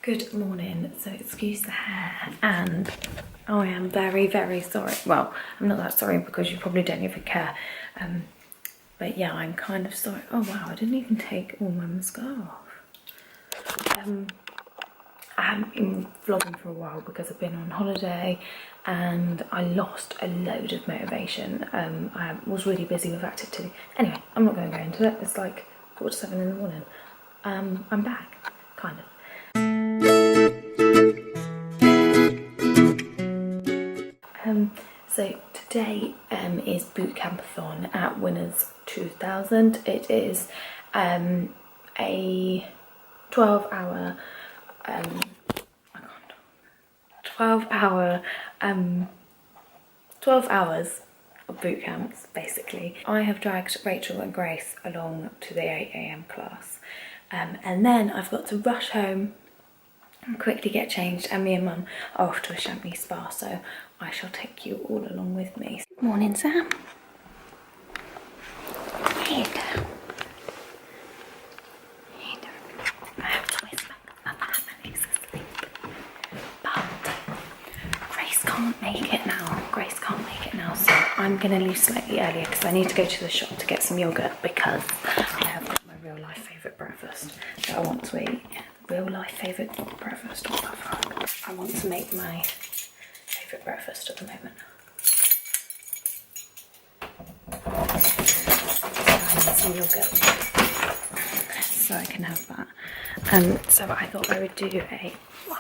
Good morning. So excuse the hair, and I am very, very sorry. Well, I'm not that sorry because you probably don't even care. But yeah, I'm kind of sorry. Oh wow, I didn't even take all my mascara off. I haven't been vlogging for a while because I've been on holiday and I lost a load of motivation. I was really busy with activity. Anyway, I'm not going to go into it. It's like 4:45 in the morning. I'm back, kind of. So today is Bootcampathon at Winners 2000. It is a 12-hour 12 hours of boot camps, basically. I have dragged Rachel and Grace along to the 8 AM class, and then I've got to rush home and quickly get changed, and me and Mum are off to a Champneys spa, so I shall take you all along with me. Good morning, Sam. Hey there. Hey there. I have to whisper that Family's asleep, but Grace can't make it now. Grace can't make it now, so I'm gonna leave slightly earlier because I need to go to the shop to get some yogurt because I have got my real life favourite breakfast that I want to eat. Real life favourite breakfast, what the fuck? I want to make my favourite breakfast at the moment. I need some yogurt so I can have that. So I thought I would do a wow.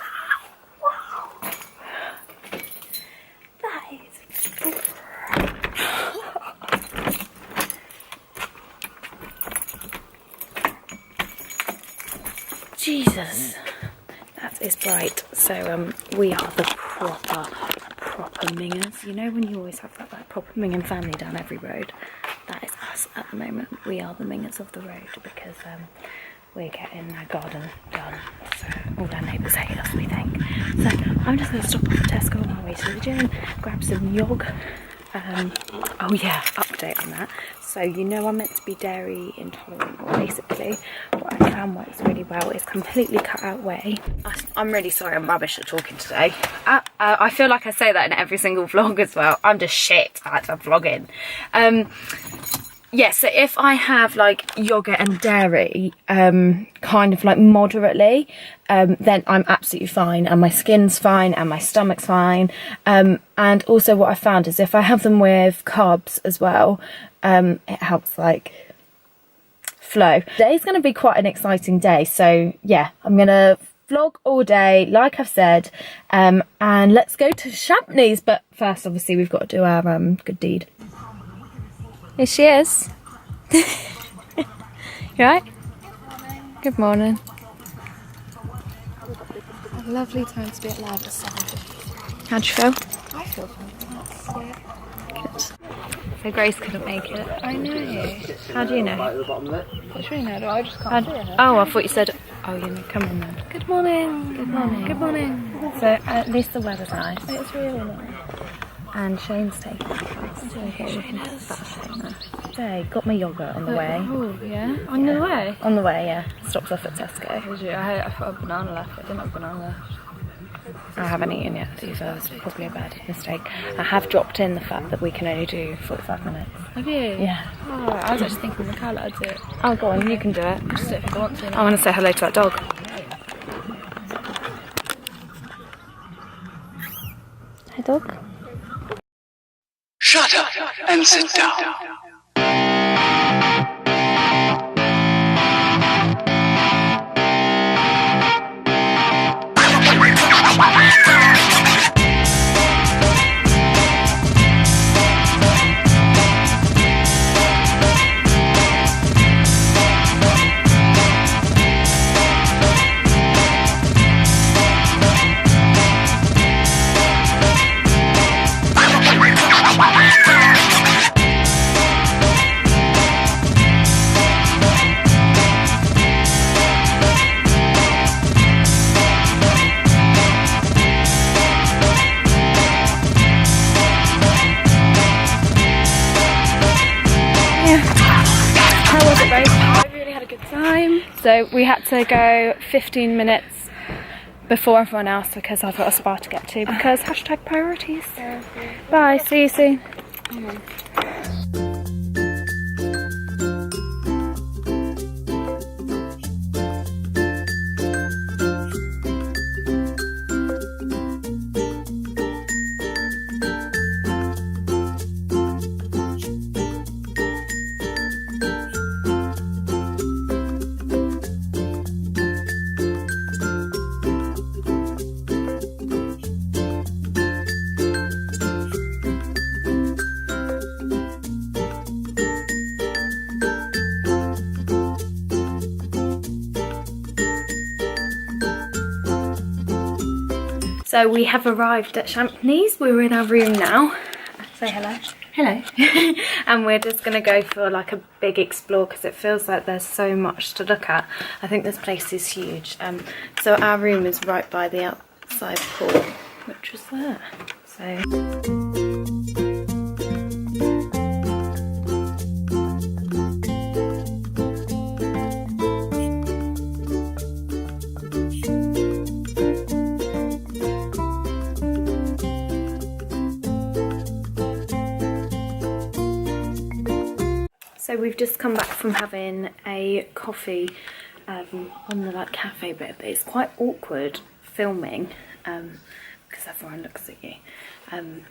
That is Jesus, that is bright. So we are the proper mingers. You know when you always have that like proper minging family down every road? That is us at the moment. We are the mingers of the road because we're getting our garden done. So all our neighbours hate us, we think. So I'm just going to stop off at Tesco on my way to the gym, grab some yog. Oh yeah, update on that. So you know I'm meant to be dairy intolerant, or basically what I found works really well is completely cut out whey. I'm really sorry, I'm rubbish at talking today. I feel like I say that in every single vlog as well. I'm just shit at vlogging. Yeah, so if I have like yogurt and dairy, kind of like moderately, then I'm absolutely fine, and my skin's fine, and my stomach's fine. And also what I found is if I have them with carbs as well, it helps like flow. Today's going to be quite an exciting day, so yeah, I'm going to vlog all day, like I've said, and let's go to Champneys. But first, obviously, we've got to do our good deed. Here she is. You right? Good morning. A lovely time to be at Loud at 7. How'd you feel? I feel fantastic. Good. So Grace couldn't make it. I know. How do you know? What do you know? I just can't see her. Oh, I thought you said, oh, you know, come on then. Good morning. Good morning. Good morning. So at least the weather's nice. It's really nice. And Shane's taking the class. Hey, got my yogurt on the way. Oh, yeah? On the way? On the way, yeah. Stopped off at Tesco. Did you? I thought I had a banana left. I didn't have a banana left. I haven't eaten yet either. It's probably a bad mistake. I have dropped in the fact that we can only do 45 minutes. Have you? Yeah. Oh, I was actually thinking MacLeod I'd do it. Oh, go on, you can do it. Just do it if you want to. I want to say hello to that dog. Hey, dog. Shut up and sit down. I really had a good time. So we had to go 15 minutes before everyone else because I've got a spa to get to because hashtag priorities. Bye, see you soon. So we have arrived at Champneys. We're in our room now. Say hello. Hello. And we're just going to go for like a big explore because it feels like there's so much to look at. I think this place is huge. So our room is right by the outside pool, which was there. So... So we've just come back from having a coffee on the like cafe bit, but it's quite awkward filming because everyone looks at you.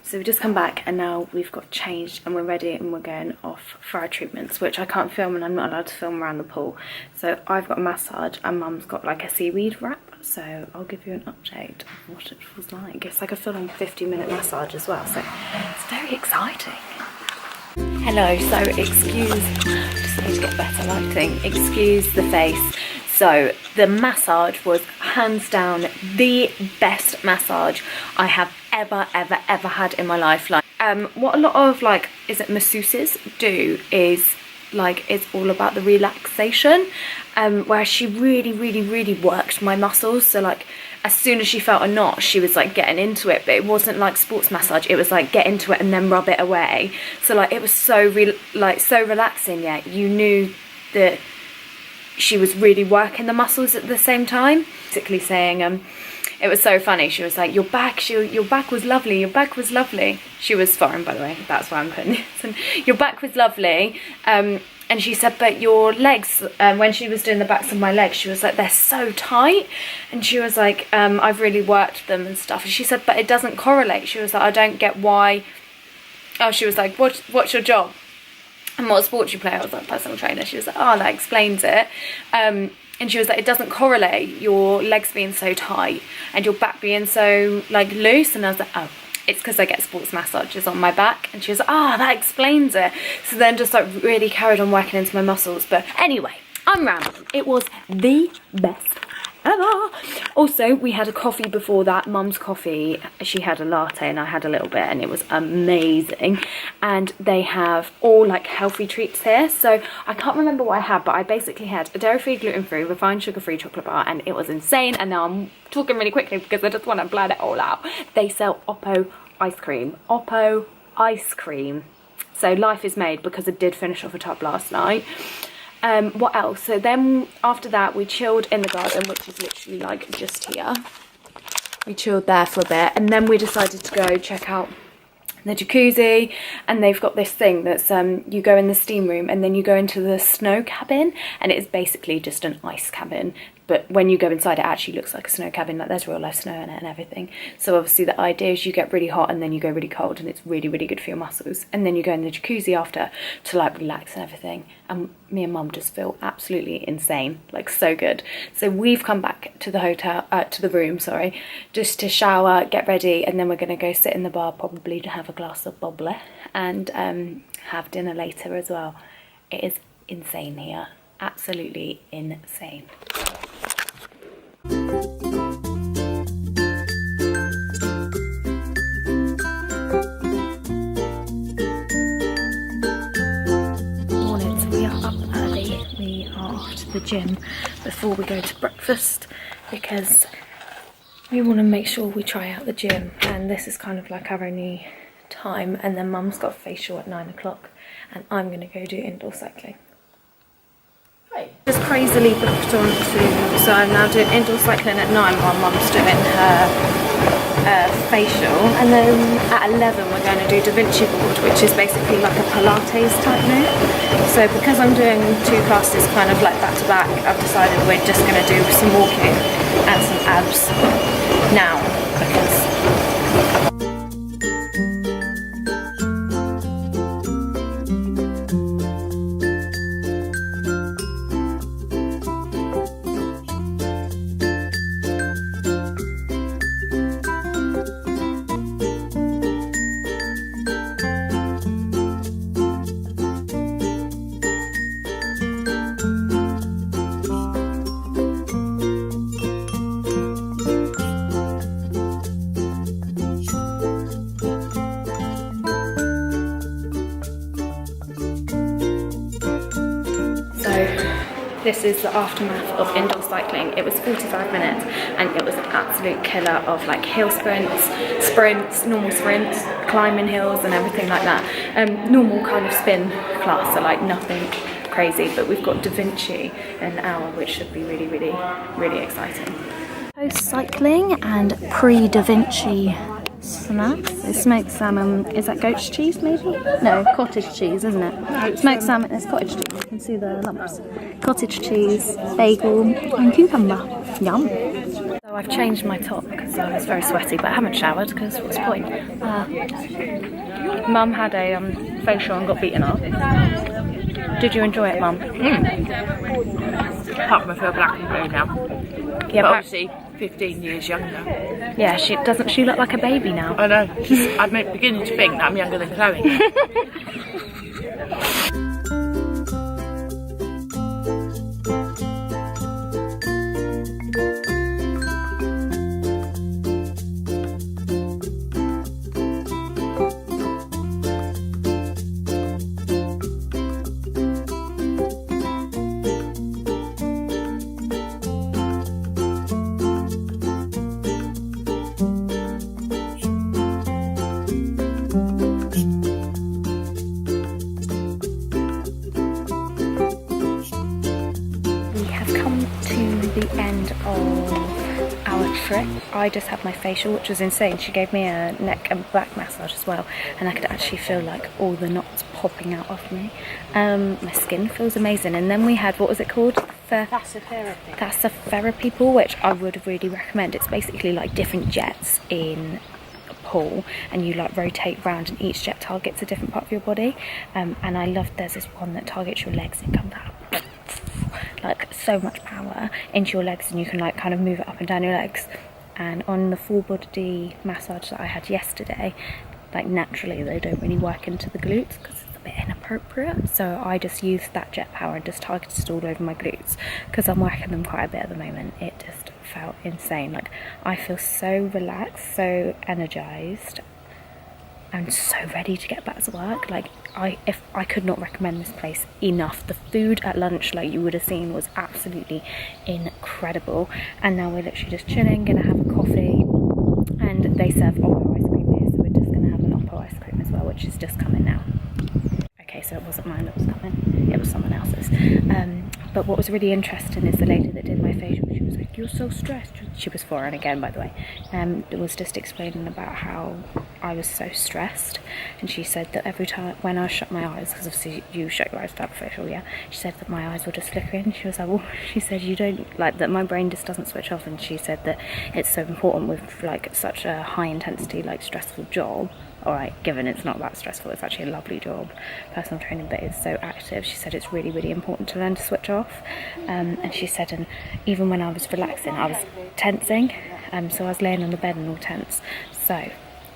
So we've just come back and now we've got changed and we're ready and we're going off for our treatments, which I can't film and I'm not allowed to film around the pool. So I've got a massage and Mum's got like a seaweed wrap, so I'll give you an update of what it feels like. It's like a full-on 50-minute massage as well, so it's very exciting. Hello, so excuse, just need to get better lighting, excuse the face. So the massage was hands down the best massage I have ever had in my life. Like what a lot of like, is it masseuses do is like, it's all about the relaxation, where she really worked my muscles. So like as soon as she felt a knot, she was like getting into it, but it wasn't like sports massage. It was like get into it and then rub it away. So like it was so so relaxing. Yeah, you knew that she was really working the muscles at the same time. Basically saying, it was so funny. She was like, your back was lovely. Your back was lovely. She was foreign, by the way. That's why I'm putting this in. Your back was lovely. And she said, but your legs, when she was doing the backs of my legs, she was like, they're so tight. And she was like, I've really worked them and stuff. And she said, but it doesn't correlate. She was like, I don't get why. Oh, she was like, what's your job? And what sport do you play? I was like, personal trainer. She was like, oh, that explains it. And she was like, it doesn't correlate, your legs being so tight and your back being so like loose. And I was like, oh, it's because I get sports massages on my back. And she was like, oh, that explains it. So then just like really carried on working into my muscles. But anyway, I'm rambling. It was the best ever. Also, we had a coffee before that, Mum's coffee. She had a latte and I had a little bit and it was amazing. And they have all like healthy treats here. So I can't remember what I had, but I basically had a dairy-free, gluten-free, refined sugar-free chocolate bar and it was insane. And now I'm talking really quickly because I just want to blurt it all out. They sell Oppo ice cream. Oppo ice cream. So life is made because I did finish off a tub last night. What else? So then after that we chilled in the garden, which is literally like just here. We chilled there for a bit and then we decided to go check out the jacuzzi, and they've got this thing that's you go in the steam room and then you go into the snow cabin, and it's basically just an ice cabin, but when you go inside it actually looks like a snow cabin, like there's real life snow in it and everything. So obviously the idea is you get really hot and then you go really cold, and it's really good for your muscles, and then you go in the jacuzzi after to like relax and everything. And me and Mum just feel absolutely insane, like so good. So we've come back to the hotel, to the room, sorry, just to shower, get ready, and then we're gonna go sit in the bar probably to have a glass of bubbly and have dinner later as well. It is insane here, absolutely insane. The gym before we go to breakfast because we want to make sure we try out the gym, and this is kind of like our only time, and then Mum's got a facial at 9 o'clock and I'm going to go do indoor cycling. Right. Just crazily booked on to, so I'm now doing indoor cycling at 9 while Mum's doing her facial, and then at 11 we're going to do Da Vinci board, which is basically like a Pilates type move. So because I'm doing 2 classes kind of like back to back, I've decided we're just going to do some walking and some abs now, because this is the aftermath of indoor cycling. It was 45 minutes and it was an absolute killer of like hill sprints, normal sprints, climbing hills and everything like that. Normal kind of spin class, so like nothing crazy, but we've got Da Vinci in an hour, which should be really, really, really exciting. Post cycling and pre-Da Vinci snacks. It's smoked salmon. Is that goat's cheese maybe? No, cottage cheese, isn't it? Smoked salmon, it's cottage cheese. You can see the lumps. Cottage cheese, bagel and cucumber. Yum. So I've changed my top because I was very sweaty, but I haven't showered because what's the point? Mum had a facial and got beaten up. Did you enjoy it, Mum? Apart from I feel black and blue now. Yeah, but obviously 15 years younger. Yeah, doesn't she look like a baby now? I know. I'm beginning to think that I'm younger than Chloe. I just had my facial, which was insane. She gave me a neck and back massage as well, and I could actually feel like all the knots popping out of me. My skin feels amazing. And then we had, what was it called? That's a therapy pool, which I would really recommend. It's basically like different jets in a pool, and you like rotate round, and each jet targets a different part of your body. And I love, there's this one that targets your legs and comes out like so much power into your legs, and you can like kind of move it up and down your legs. And on the full body massage that I had yesterday, like naturally they don't really work into the glutes because it's a bit inappropriate, so I just used that jet power and just targeted all over my glutes because I'm working them quite a bit at the moment. It just felt insane. Like I feel so relaxed, so energized, and so ready to get back to work. Like I could not recommend this place enough. The food at lunch, like you would have seen, was absolutely incredible. And now we're literally just chilling, gonna have a coffee, and they serve Oppo ice cream here, so we're just gonna have an Oppo ice cream as well, which is just coming now. Okay, so it wasn't mine that was coming, it was someone else's. But what was really interesting is the lady that did my facial, she was like, "You're so stressed." She was foreign again, by the way. It was just explaining about how I was so stressed, and she said that every time when I shut my eyes, because obviously you shut your eyes to have a facial, yeah, she said that my eyes were just flickering. She was like, well, she said you don't, like that my brain just doesn't switch off, and she said that it's so important with like such a high intensity, like stressful job. Alright, given it's not that stressful, it's actually a lovely job, personal training, but it's so active. She said it's really, really important to learn to switch off. And she said, and even when I was relaxing, I was tensing, so I was laying on the bed and all tense. So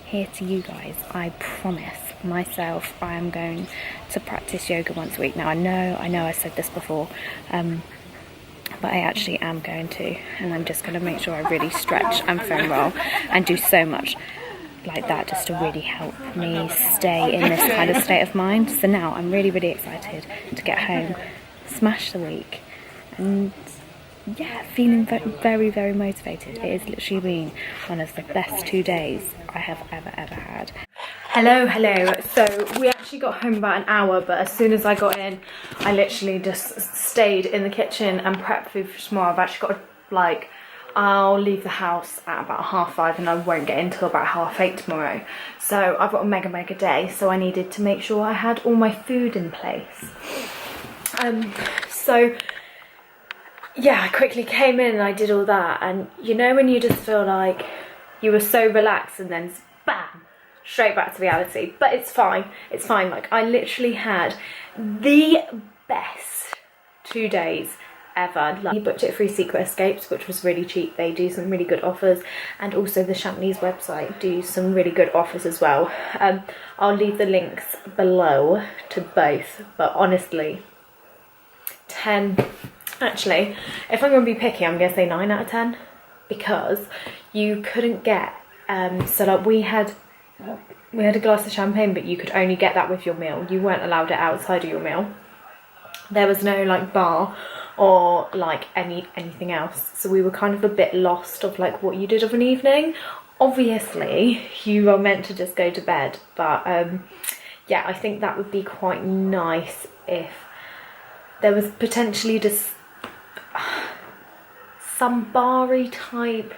here to you guys, I promise myself I am going to practice yoga once a week. Now I know I said this before, but I actually am going to, and I'm just going to make sure I really stretch and foam roll and do so much like that just to really help me stay in this kind of state of mind. So now I'm really, really excited to get home, smash the week, and yeah, feeling very, very motivated. It has literally been one of the best 2 days I have ever had. Hello. So we actually actually got home about an hour, but as soon as I got in, I literally just stayed in the kitchen and prepped food for tomorrow. I've actually got like, I'll leave the house at about 5:30 and I won't get in till about 8:30 tomorrow. So I've got a mega day, so I needed to make sure I had all my food in place. So yeah, I quickly came in and I did all that, and you know when you just feel like you were so relaxed and then bam, straight back to reality. But it's fine, like I literally had the best 2 days ever. Like, we booked it through Secret Escapes, which was really cheap. They do some really good offers, and also the Champneys website do some really good offers as well. I'll leave the links below to both, but honestly, 10, actually, if I'm going to be picky, I'm going to say 9 out of 10, because you couldn't get, so like we had a glass of champagne, but you could only get that with your meal. You weren't allowed it outside of your meal. There was no like bar or like anything else, so we were kind of a bit lost of like what you did of an evening. Obviously you are meant to just go to bed, but yeah, I think that would be quite nice if there was potentially just some bar-y type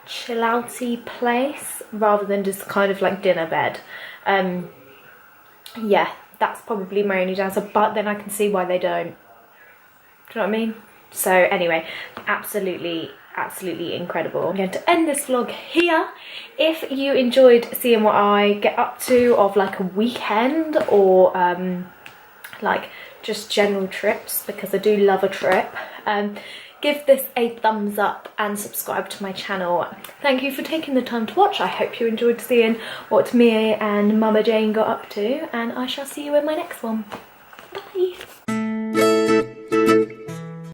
chill outy place rather than just kind of like dinner bed. Yeah, that's probably my only downside, but then I can see why they don't. Do you know what I mean? So anyway, absolutely incredible. I'm going to end this vlog here. If you enjoyed seeing what I get up to of like a weekend, or like just general trips, because I do love a trip, give this a thumbs up and subscribe to my channel. Thank you for taking the time to watch. I hope you enjoyed seeing what me and Mama Jane got up to, and I shall see you in my next one. Bye.